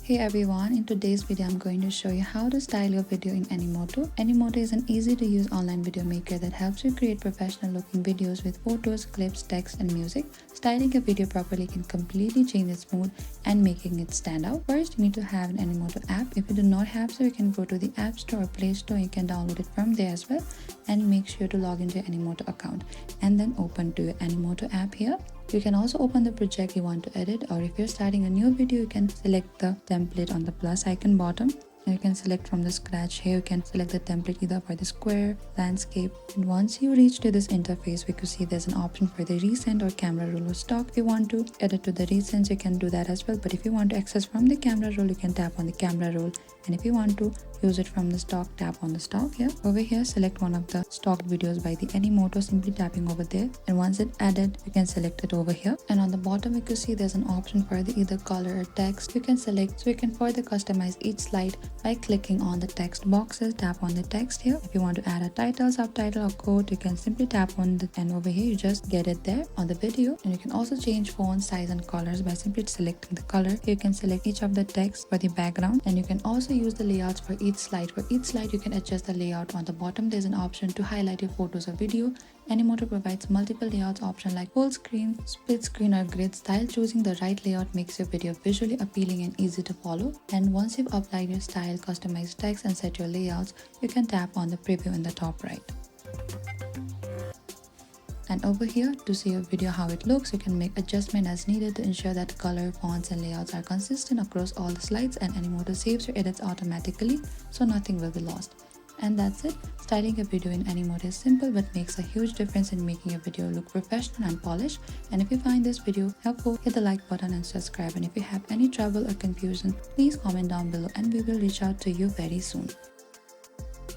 Hey everyone, in today's video I'm going to show you how to style your video in Animoto. Animoto is an easy to use online video maker that helps you create professional looking videos with photos, clips, text and music. Styling a video properly can completely change its mood and making it stand out. First, you need to have an Animoto app. If you do not have so, you can go to the App Store or Play Store. You can download it from there as well, and make sure to log into your Animoto account and then open to your Animoto app here. You can also open the project you want to edit, or if you're starting a new video, you can select the template on the plus icon bottom. And you can select from the scratch here. You can select the template either for the square, landscape, and once you reach to this interface, we could see there's an option for the recent or camera roll or stock. If you want to edit to the recents, you can do that as well, but if you want to access from the camera roll, you can tap on the camera roll, and if you want to use it from the stock, tap on the stock here. Over here, select one of the stock videos by the Animoto, simply tapping over there, and once it's added, you can select it over here. And on the bottom, you can see there's an option for the either color or text. You can select, so you can further customize each slide by clicking on the text boxes. Tap on the text here. If you want to add a title, subtitle or quote, you can simply tap on the, and over here you just get it there on the video. And you can also change font size and colors by simply selecting the color. You can select each of the text for the background, and you can also use the layouts for each slide. For each slide, you can adjust the layout. On the bottom, there's an option to highlight your photos or video. Animoto provides multiple layouts options like full screen, split screen or grid style. Choosing the right layout makes your video visually appealing and easy to follow. And once you've applied your style, customized text and set your layouts, you can tap on the preview in the top right. And over here, to see your video how it looks, you can make adjustment as needed to ensure that color, fonts and layouts are consistent across all the slides, and Animoto saves your edits automatically, so nothing will be lost. And that's it. Styling a video in Animoto is simple but makes a huge difference in making your video look professional and polished. And if you find this video helpful, hit the like button and subscribe. And if you have any trouble or confusion, please comment down below and we will reach out to you very soon.